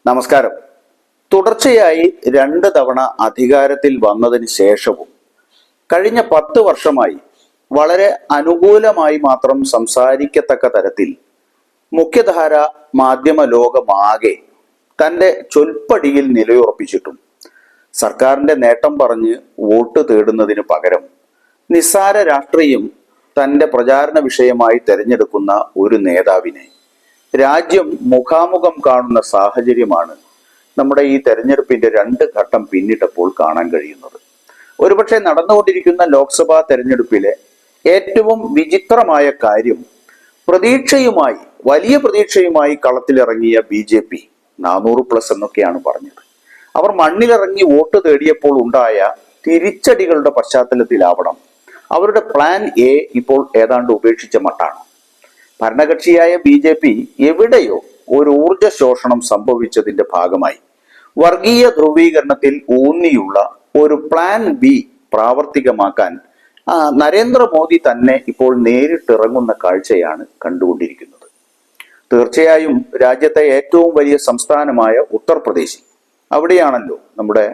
നമസ്കാരം. തുടർച്ചയായി 2 തവണ അധികാരത്തിൽ വന്നതിന് ശേഷവും കഴിഞ്ഞ 10 വർഷമായി വളരെ അനുകൂലമായി മാത്രം സംസാരിക്കത്തക്ക തരത്തിൽ മുഖ്യധാര മാധ്യമ ലോകമാകെ തൻ്റെ ചൊൽപ്പടിയിൽ നിലയുറപ്പിച്ചിട്ടും സർക്കാരിന്റെ നേട്ടം പറഞ്ഞ് വോട്ട് തേടുന്നതിന് പകരം നിസ്സാര രാഷ്ട്രീയം തൻ്റെ പ്രചാരണ വിഷയമായി തെരഞ്ഞെടുക്കുന്ന ഒരു നേതാവിനെ രാജ്യം മുഖാമുഖം കാണുന്ന സാഹചര്യമാണ് നമ്മുടെ ഈ തെരഞ്ഞെടുപ്പിന്റെ 2 ഘട്ടം പിന്നിട്ടപ്പോൾ കാണാൻ കഴിയുന്നത്. ഒരുപക്ഷെ നടന്നുകൊണ്ടിരിക്കുന്ന ലോക്സഭാ തെരഞ്ഞെടുപ്പിലെ ഏറ്റവും വിചിത്രമായ കാര്യം, വലിയ പ്രതീക്ഷയുമായി കളത്തിലിറങ്ങിയ BJP 400+ എന്നൊക്കെയാണ് പറഞ്ഞത്. അവർ മണ്ണിലിറങ്ങി വോട്ട് തേടിയപ്പോൾ ഉണ്ടായ തിരിച്ചടികളുടെ പശ്ചാത്തലത്തിലാവണം അവരുടെ പ്ലാൻ എ ഇപ്പോൾ ഏതാണ്ട് ഉപേക്ഷിച്ച മട്ടാണ്. ഭരണകക്ഷിയായ BJP എവിടെയോ ഒരു ഊർജ ശോഷണം സംഭവിച്ചതിന്റെ ഭാഗമായി വർഗീയ ധ്രുവീകരണത്തിൽ ഊന്നിയുള്ള ഒരു പ്ലാൻ ബി പ്രാവർത്തികമാക്കാൻ നരേന്ദ്രമോദി തന്നെ ഇപ്പോൾ നേരിട്ടിറങ്ങുന്ന കാഴ്ചയാണ് കണ്ടുകൊണ്ടിരിക്കുന്നത്. തീർച്ചയായും രാജ്യത്തെ ഏറ്റവും വലിയ സംസ്ഥാനമായ ഉത്തർപ്രദേശിൽ, അവിടെയാണല്ലോ നമ്മുടെ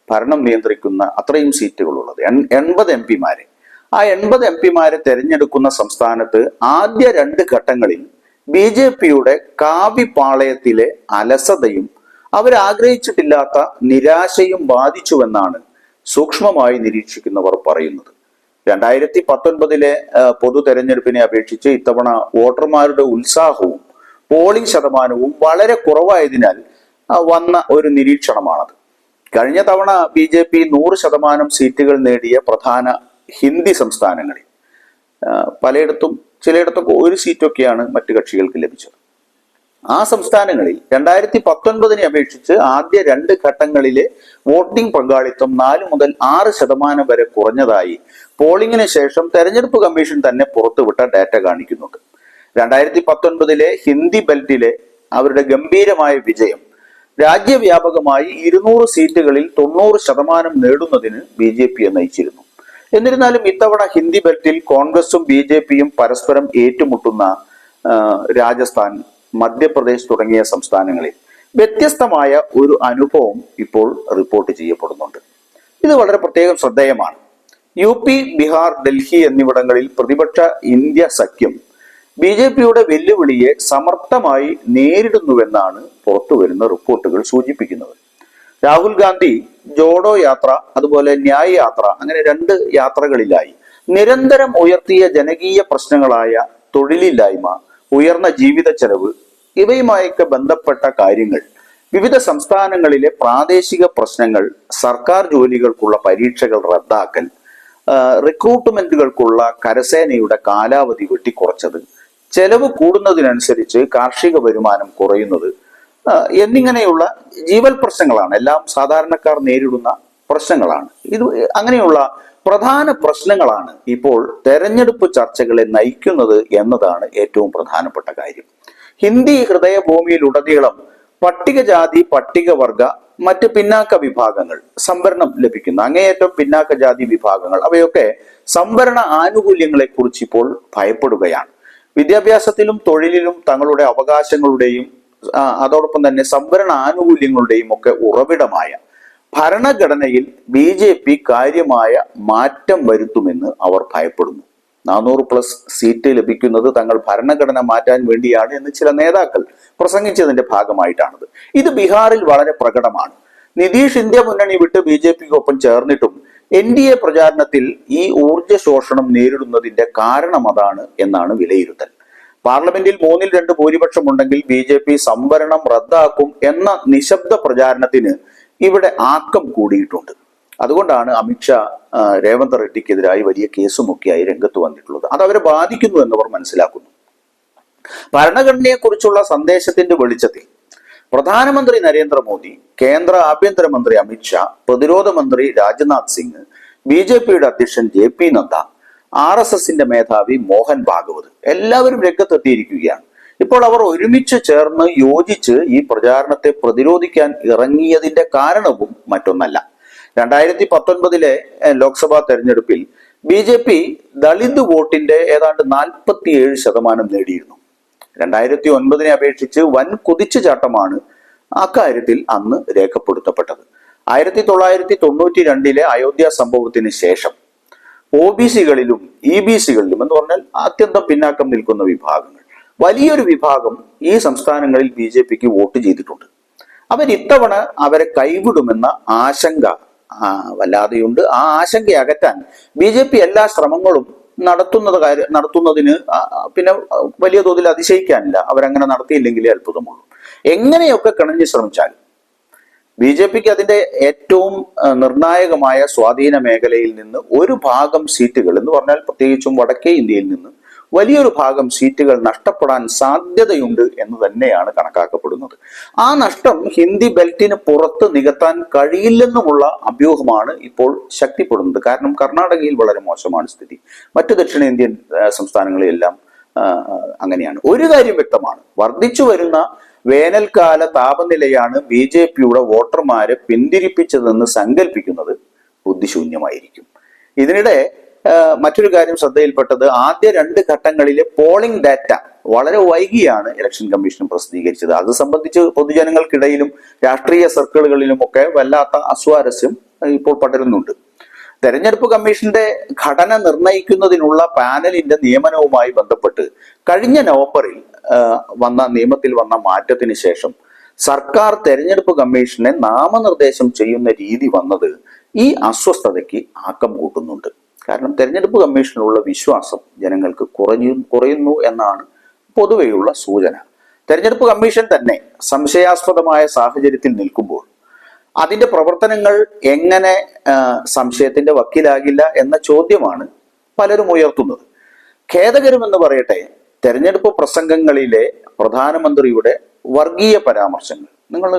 ഭരണം നിയന്ത്രിക്കുന്ന അത്രയും സീറ്റുകളുള്ളത്, 80 MP-മാരെ. ആ 80 MP-മാരെ തെരഞ്ഞെടുക്കുന്ന സംസ്ഥാനത്ത് ആദ്യ 2 ഘട്ടങ്ങളിൽ BJP-യുടെ കാവിപാളയത്തിലെ അലസതയും അവരാഗ്രഹിച്ചിട്ടില്ലാത്ത നിരാശയും ബാധിച്ചുവെന്നാണ് സൂക്ഷ്മമായി നിരീക്ഷിക്കുന്നവർ പറയുന്നത്. 2019 പൊതു തെരഞ്ഞെടുപ്പിനെ അപേക്ഷിച്ച് ഇത്തവണ വോട്ടർമാരുടെ ഉത്സാഹവും പോളിംഗ് ശതമാനവും വളരെ കുറവായതിനാൽ വന്ന ഒരു നിരീക്ഷണമാണത്. കഴിഞ്ഞ തവണ BJP 100% സീറ്റുകൾ നേടിയ പ്രധാന ഹിന്ദി സംസ്ഥാനങ്ങളിൽ ചിലയിടത്തൊക്കെ ഒരു സീറ്റൊക്കെയാണ് മറ്റു കക്ഷികൾക്ക് ലഭിച്ചത്. ആ സംസ്ഥാനങ്ങളിൽ 2019 അപേക്ഷിച്ച് ആദ്യ 2 ഘട്ടങ്ങളിലെ വോട്ടിംഗ് പങ്കാളിത്തം 4 മുതൽ 6% വരെ കുറഞ്ഞതായി പോളിംഗിന് ശേഷം തെരഞ്ഞെടുപ്പ് കമ്മീഷൻ തന്നെ പുറത്തുവിട്ട ഡാറ്റ കാണിക്കുന്നുണ്ട്. 2019 ഹിന്ദി ബെൽറ്റിലെ അവരുടെ ഗംഭീരമായ വിജയം രാജ്യവ്യാപകമായി 200 സീറ്റുകളിൽ 90% നേടുന്നതിന് BJP നയിച്ചിരുന്നു. എന്നിരുന്നാലും ഇത്തവണ ഹിന്ദി ബെൽറ്റിൽ കോൺഗ്രസും BJP-യും പരസ്പരം ഏറ്റുമുട്ടുന്ന രാജസ്ഥാൻ, മധ്യപ്രദേശ് തുടങ്ങിയ സംസ്ഥാനങ്ങളിൽ വ്യത്യസ്തമായ ഒരു അനുഭവം ഇപ്പോൾ റിപ്പോർട്ട് ചെയ്യപ്പെടുന്നുണ്ട്. ഇത് വളരെ പ്രത്യേകം ശ്രദ്ധേയമാണ്. UP, ബീഹാർ, ഡൽഹി എന്നിവിടങ്ങളിൽ പ്രതിപക്ഷ ഇന്ത്യ സഖ്യം BJP-യുടെ വെല്ലുവിളിയെ സമർത്ഥമായി നേരിടുന്നുവെന്നാണ് പുറത്തുവരുന്ന റിപ്പോർട്ടുകൾ സൂചിപ്പിക്കുന്നത്. രാഹുൽ ഗാന്ധി ജോഡോ യാത്ര, അതുപോലെ ന്യായ് യാത്ര, അങ്ങനെ 2 യാത്രകളിലായി നിരന്തരം ഉയർത്തിയ ജനകീയ പ്രശ്നങ്ങളായ തൊഴിലില്ലായ്മ, ഉയർന്ന ജീവിത ചെലവ്, ഇവയുമായൊക്കെ ബന്ധപ്പെട്ട കാര്യങ്ങൾ, വിവിധ സംസ്ഥാനങ്ങളിലെ പ്രാദേശിക പ്രശ്നങ്ങൾ, സർക്കാർ ജോലികൾക്കുള്ള പരീക്ഷകൾ റദ്ദാക്കൽ, റിക്രൂട്ട്മെന്റുകൾക്കുള്ള കരസേനയുടെ കാലാവധി വെട്ടിക്കുറച്ചത്, ചെലവ് കൂടുന്നതിനനുസരിച്ച് കാർഷിക വരുമാനം കുറയുന്നത് എന്നിങ്ങനെയുള്ള ജീവൽ പ്രശ്നങ്ങളാണ്. എല്ലാം സാധാരണക്കാർ നേരിടുന്ന പ്രശ്നങ്ങളാണ്. അങ്ങനെയുള്ള പ്രധാന പ്രശ്നങ്ങളാണ് ഇപ്പോൾ തെരഞ്ഞെടുപ്പ് ചർച്ചകളെ നയിക്കുന്നത് എന്നതാണ് ഏറ്റവും പ്രധാനപ്പെട്ട കാര്യം. ഹിന്ദി ഹൃദയഭൂമിയിലുടനീളം പട്ടികജാതി, പട്ടികവർഗ, മറ്റ് പിന്നാക്ക വിഭാഗങ്ങൾ, സംവരണം ലഭിക്കുന്ന അങ്ങേയറ്റം പിന്നാക്ക ജാതി വിഭാഗങ്ങൾ, അവയൊക്കെ സംവരണ ആനുകൂല്യങ്ങളെ കുറിച്ച് ഇപ്പോൾ ഭയപ്പെടുകയാണ്. വിദ്യാഭ്യാസത്തിലും തൊഴിലിലും തങ്ങളുടെ അവകാശങ്ങളുടെയും അതോടൊപ്പം തന്നെ സംവരണ ആനുകൂല്യങ്ങളുടെയും ഒക്കെ ഉറവിടമായ ഭരണഘടനയിൽ BJP കാര്യമായ മാറ്റം വരുത്തുമെന്ന് അവർ ഭയപ്പെടുന്നു. 400+ സീറ്റ് ലഭിക്കുന്നത് തങ്ങൾ ഭരണഘടന മാറ്റാൻ വേണ്ടിയാണ് എന്ന് ചില നേതാക്കൾ പ്രസംഗിച്ചതിന്റെ ഭാഗമായിട്ടാണത്. ഇത് ബീഹാറിൽ വളരെ പ്രകടമാണ്. നിതീഷ് ഇന്ത്യ മുന്നണി വിട്ട് BJP-ക്കൊപ്പം ചേർന്നിട്ടും NDA പ്രചാരണത്തിൽ ഈ ഊർജ ശോഷണം നേരിടുന്നതിന്റെ കാരണം അതാണ് എന്നാണ് വിലയിരുത്തൽ. പാർലമെന്റിൽ 3/2 ഭൂരിപക്ഷം ഉണ്ടെങ്കിൽ BJP സംവരണം റദ്ദാക്കും എന്ന നിശബ്ദ പ്രചാരണത്തിന് ഇവിടെ ആക്കം കൂടിയിട്ടുണ്ട്. അതുകൊണ്ടാണ് അമിത്ഷാ രേവന്ത് റെഡ്ഡിക്കെതിരായി വലിയ കേസുമൊക്കെയായി രംഗത്ത് വന്നിട്ടുള്ളത്. അത് അവരെ ബാധിക്കുന്നു എന്നവർ മനസ്സിലാക്കുന്നു. ഭരണഘടനയെക്കുറിച്ചുള്ള സന്ദേശത്തിന്റെ വെളിച്ചത്തിൽ പ്രധാനമന്ത്രി നരേന്ദ്രമോദി, കേന്ദ്ര ആഭ്യന്തരമന്ത്രി അമിത്ഷാ, പ്രതിരോധ മന്ത്രി രാജ്നാഥ് സിംഗ്, BJP-യുടെ അധ്യക്ഷൻ JP നദ്ദ, RSS-ന്റെ മേധാവി മോഹൻ ഭാഗവത് എല്ലാവരും രംഗത്തെത്തിയിരിക്കുകയാണ്. ഇപ്പോൾ അവർ ഒരുമിച്ച് ചേർന്ന് യോജിച്ച് ഈ പ്രചാരണത്തെ പ്രതിരോധിക്കാൻ ഇറങ്ങിയതിന്റെ കാരണവും മറ്റൊന്നല്ല. 2019 ലോക്സഭാ തെരഞ്ഞെടുപ്പിൽ BJP ദളിത് വോട്ടിന്റെ ഏതാണ്ട് 47% നേടിയിരുന്നു. 2009 അപേക്ഷിച്ച് വൻ കുതിച്ചുചാട്ടമാണ് അക്കാര്യത്തിൽ അന്ന് രേഖപ്പെടുത്തപ്പെട്ടത്. 1992 അയോധ്യ സംഭവത്തിന് ശേഷം OBC-കളിലും EBC-കളിലും എന്ന് പറഞ്ഞാൽ അത്യന്തം പിന്നാക്കം നിൽക്കുന്ന വിഭാഗങ്ങൾ, വലിയൊരു വിഭാഗം ഈ സംസ്ഥാനങ്ങളിൽ BJPക്ക് വോട്ട് ചെയ്തിട്ടുണ്ട്. ഇത്തവണ അവരെ കൈവിടുമെന്ന ആശങ്ക വല്ലാതെയുണ്ട്. ആ ആശങ്ക അകറ്റാൻ BJP എല്ലാ ശ്രമങ്ങളും നടത്തുന്നതിന് പിന്നെ വലിയ തോതിൽ അതിശയിക്കാനില്ല. അവരങ്ങനെ നടത്തിയില്ലെങ്കിലേ അത്ഭുതമുള്ളൂ. എങ്ങനെയൊക്കെ കിണഞ്ഞു ശ്രമിച്ചാലും BJPക്ക് അതിന്റെ ഏറ്റവും നിർണായകമായ സ്വാധീന മേഖലയിൽ നിന്ന് ഒരു ഭാഗം സീറ്റുകൾ എന്ന് പറഞ്ഞാൽ പ്രത്യേകിച്ചും വടക്കേ ഇന്ത്യയിൽ നിന്ന് വലിയൊരു ഭാഗം സീറ്റുകൾ നഷ്ടപ്പെടാൻ സാധ്യതയുണ്ട് എന്ന് തന്നെയാണ് കണക്കാക്കപ്പെടുന്നത്. ആ നഷ്ടം ഹിന്ദി ബെൽറ്റിന് പുറത്ത് നികത്താൻ കഴിയില്ലെന്നുമുള്ള അഭ്യൂഹമാണ് ഇപ്പോൾ ശക്തിപ്പെടുന്നത്. കാരണം കർണാടകയിൽ വളരെ മോശമാണ് സ്ഥിതി, മറ്റു ദക്ഷിണേന്ത്യൻ സംസ്ഥാനങ്ങളിലെല്ലാം അങ്ങനെയാണ്. ഒരു കാര്യം വ്യക്തമാണ്, വർദ്ധിച്ചു വരുന്ന വേനൽക്കാല താപനിലയാണ് BJPയുടെ വോട്ടർമാരെ പിന്തിരിപ്പിച്ചതെന്ന് സങ്കല്പിക്കുന്നത് ബുദ്ധിശൂന്യമായിരിക്കും. ഇതിനിടെ മറ്റൊരു കാര്യം ശ്രദ്ധയിൽപ്പെട്ടത്, ആദ്യ 2 ഘട്ടങ്ങളിലെ പോളിംഗ് ഡാറ്റ വളരെ വൈകിയാണ് ഇലക്ഷൻ കമ്മീഷൻ പ്രസിദ്ധീകരിച്ചത്. അത് സംബന്ധിച്ച് പൊതുജനങ്ങൾക്കിടയിലും രാഷ്ട്രീയ സർക്കിളുകളിലും ഒക്കെ വല്ലാത്ത അസ്വാരസ്യം ഇപ്പോൾ പടരുന്നുണ്ട്. തെരഞ്ഞെടുപ്പ് കമ്മീഷന്റെ ഘടന നിർണയിക്കുന്നതിനുള്ള പാനലിന്റെ നിയമനവുമായി ബന്ധപ്പെട്ട് കഴിഞ്ഞ നവംബറിൽ നിയമത്തിൽ വന്ന മാറ്റത്തിന് ശേഷം സർക്കാർ തെരഞ്ഞെടുപ്പ് കമ്മീഷനെ നാമനിർദ്ദേശം ചെയ്യുന്ന രീതി വന്നത് ഈ അസ്വസ്ഥതയ്ക്ക് ആക്കം കൂട്ടുന്നുണ്ട്. കാരണം തെരഞ്ഞെടുപ്പ് കമ്മീഷനിലുള്ള വിശ്വാസം ജനങ്ങൾക്ക് കുറയുന്നു എന്നാണ് പൊതുവെയുള്ള സൂചന. തെരഞ്ഞെടുപ്പ് കമ്മീഷൻ തന്നെ സംശയാസ്പദമായ സാഹചര്യത്തിൽ നിൽക്കുമ്പോൾ അതിന്റെ പ്രവർത്തനങ്ങൾ എങ്ങനെ സംശയത്തിന്റെ വക്കീലാകില്ല എന്ന ചോദ്യമാണ് പലരും ഉയർത്തുന്നത്. ഖേദകരമെന്ന് പറയട്ടെ, തെരഞ്ഞെടുപ്പ് പ്രസംഗങ്ങളിലെ പ്രധാനമന്ത്രിയുടെ വർഗീയ പരാമർശങ്ങൾ നിങ്ങൾ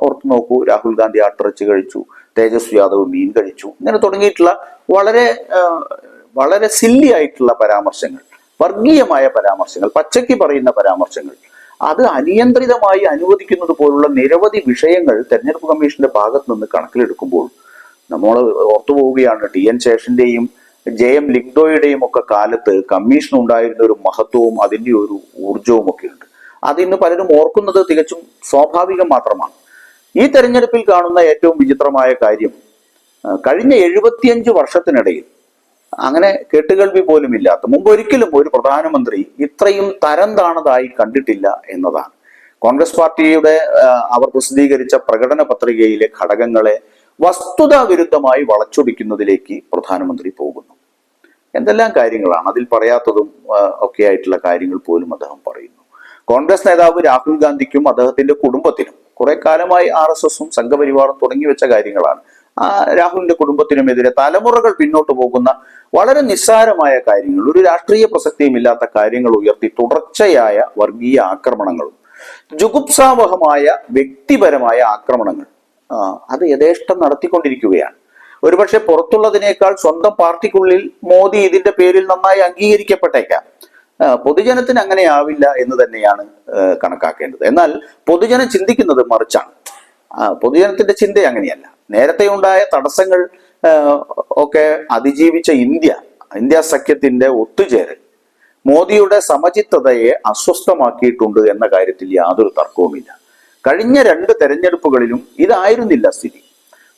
ഓർത്തു നോക്കൂ. രാഹുൽ ഗാന്ധി ആട്ടിറച്ചി കഴിച്ചു, തേജസ്വി യാദവ് മീൻ കഴിച്ചു, ഇങ്ങനെ തുടങ്ങിയിട്ടുള്ള വളരെ സില്ലി ആയിട്ടുള്ള പരാമർശങ്ങൾ, വർഗീയമായ പരാമർശങ്ങൾ, പച്ചയ്ക്ക് പറയുന്ന പരാമർശങ്ങൾ, അത് അനിയന്ത്രിതമായി അനുവദിക്കുന്നത് പോലുള്ള നിരവധി വിഷയങ്ങൾ തെരഞ്ഞെടുപ്പ് കമ്മീഷന്റെ ഭാഗത്ത് നിന്ന് കണക്കിലെടുക്കുമ്പോൾ നമ്മൾ ഓർത്തുപോവുകയാണ്, TN ശേഷന്റെയും JM ലിങ്ഡോയുടെയും ഒക്കെ കാലത്ത് കമ്മീഷൻ ഉണ്ടായിരുന്ന ഒരു മഹത്വവും അതിൻ്റെ ഒരു ഊർജവും ഒക്കെ ഉണ്ട്. അതിന്ന് പലരും ഓർക്കുന്നത് തികച്ചും സ്വാഭാവികം മാത്രമാണ്. ഈ തെരഞ്ഞെടുപ്പിൽ കാണുന്ന ഏറ്റവും വിചിത്രമായ കാര്യം, കഴിഞ്ഞ 75 വർഷത്തിനിടയിൽ അങ്ങനെ കേട്ടുകേൾവി പോലും ഇല്ലാത്ത, മുമ്പ് ഒരിക്കലും ഒരു പ്രധാനമന്ത്രി ഇത്രയും തരം താണതായി കണ്ടിട്ടില്ല എന്നതാണ്. കോൺഗ്രസ് പാർട്ടിയുടെ അവർ പ്രസിദ്ധീകരിച്ച പ്രകടന പത്രികയിലെ ഘടകങ്ങളെ വസ്തുതാ വിരുദ്ധമായി വളച്ചൊടിക്കുന്നതിലേക്ക് പ്രധാനമന്ത്രി പോകുന്നു. എന്തെല്ലാം കാര്യങ്ങളാണ് അതിൽ പറയാത്തതും ഒക്കെ ആയിട്ടുള്ള കാര്യങ്ങൾ പോലും അദ്ദേഹം പറയുന്നു. കോൺഗ്രസ് നേതാവ് രാഹുൽ ഗാന്ധിക്കും അദ്ദേഹത്തിന്റെ കുടുംബത്തിനും കുറെ കാലമായി RSSഉം സംഘപരിവാറും തുടങ്ങി വെച്ച കാര്യങ്ങളാണ്. രാഹുലിന്റെ കുടുംബത്തിനുമെതിരെ തലമുറകൾ പിന്നോട്ട് പോകുന്ന വളരെ നിസ്സാരമായ കാര്യങ്ങൾ, ഒരു രാഷ്ട്രീയ പ്രസക്തിയും ഇല്ലാത്ത കാര്യങ്ങൾ ഉയർത്തി തുടർച്ചയായ വർഗീയ ആക്രമണങ്ങളും ജുഗുപ്സാവഹമായ വ്യക്തിപരമായ ആക്രമണങ്ങൾ അത് യഥേഷ്ടം നടത്തിക്കൊണ്ടിരിക്കുകയാണ്. ഒരുപക്ഷെ പുറത്തുള്ളതിനേക്കാൾ സ്വന്തം പാർട്ടിക്കുള്ളിൽ മോദി ഇതിന്റെ പേരിൽ നന്നായി അംഗീകരിക്കപ്പെട്ടേക്കാം. പൊതുജനത്തിന് അങ്ങനെ ആവില്ല എന്ന് തന്നെയാണ് കണക്കാക്കേണ്ടത്. എന്നാൽ പൊതുജനം ചിന്തിക്കുന്നത് മറിച്ചാണ്. പൊതുജനത്തിന്റെ ചിന്ത അങ്ങനെയല്ല. നേരത്തെ ഉണ്ടായ തടസ്സങ്ങൾ ഒക്കെ അതിജീവിച്ച ഇന്ത്യ സഖ്യത്തിന്റെ ഒത്തുചേരൽ മോദിയുടെ സമചിത്തതയെ അസ്വസ്ഥമാക്കിയിട്ടുണ്ട് എന്ന കാര്യത്തിൽ യാതൊരു തർക്കവുമില്ല. കഴിഞ്ഞ 2 തെരഞ്ഞെടുപ്പുകളിലും ഇതായിരുന്നില്ല സ്ഥിതി.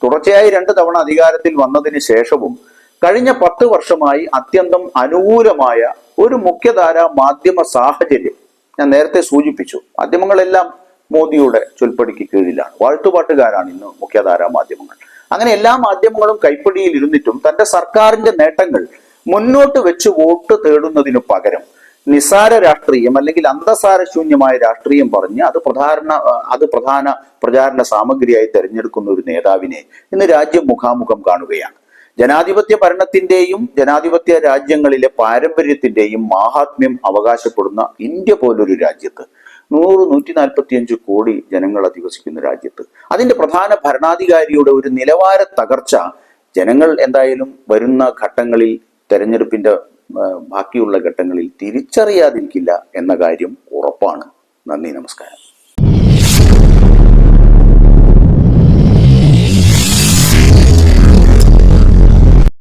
തുടർച്ചയായി 2 തവണ അധികാരത്തിൽ വന്നതിന് ശേഷവും കഴിഞ്ഞ 10 വർഷമായി അത്യന്തം അനുകൂലമായ ഒരു മുഖ്യധാര മാധ്യമ സാഹചര്യം ഞാൻ നേരത്തെ സൂചിപ്പിച്ചു. മാധ്യമങ്ങളെല്ലാം മോദിയുടെ ചൊൽപ്പടിക്ക് കീഴിലാണ്. വാഴ്ത്തുപാട്ടുകാരാണ് ഇന്ന് മുഖ്യധാരാ മാധ്യമങ്ങൾ. അങ്ങനെ എല്ലാ മാധ്യമങ്ങളും കൈപ്പിടിയിൽ ഇരുന്നിട്ടും തന്റെ സർക്കാരിന്റെ നേട്ടങ്ങൾ മുന്നോട്ട് വെച്ച് വോട്ട് തേടുന്നതിനു പകരം നിസാര രാഷ്ട്രീയം അല്ലെങ്കിൽ അന്തസാരശൂന്യമായ രാഷ്ട്രീയം പറഞ്ഞ് അത് പ്രധാന പ്രചാരണ സാമഗ്രിയായി തെരഞ്ഞെടുക്കുന്ന ഒരു നേതാവിനെ ഇന്ന് രാജ്യം മുഖാമുഖം കാണുകയാണ്. ജനാധിപത്യ ഭരണത്തിന്റെയും ജനാധിപത്യ രാജ്യങ്ങളിലെ പാരമ്പര്യത്തിന്റെയും മാഹാത്മ്യം അവകാശപ്പെടുന്ന ഇന്ത്യ പോലൊരു രാജ്യത്ത് 145 കോടി ജനങ്ങൾ അധിവസിക്കുന്ന രാജ്യത്ത് അതിന്റെ പ്രധാന ഭരണാധികാരിയുടെ ഒരു നിലവാര തകർച്ച ജനങ്ങൾ എന്തായാലും വരുന്ന ഘട്ടങ്ങളിൽ, തെരഞ്ഞെടുപ്പിന്റെ ബാക്കിയുള്ള ഘട്ടങ്ങളിൽ തിരിച്ചറിയാതിരിക്കില്ല എന്ന കാര്യം ഉറപ്പാണ്. നന്ദി, നമസ്കാരം.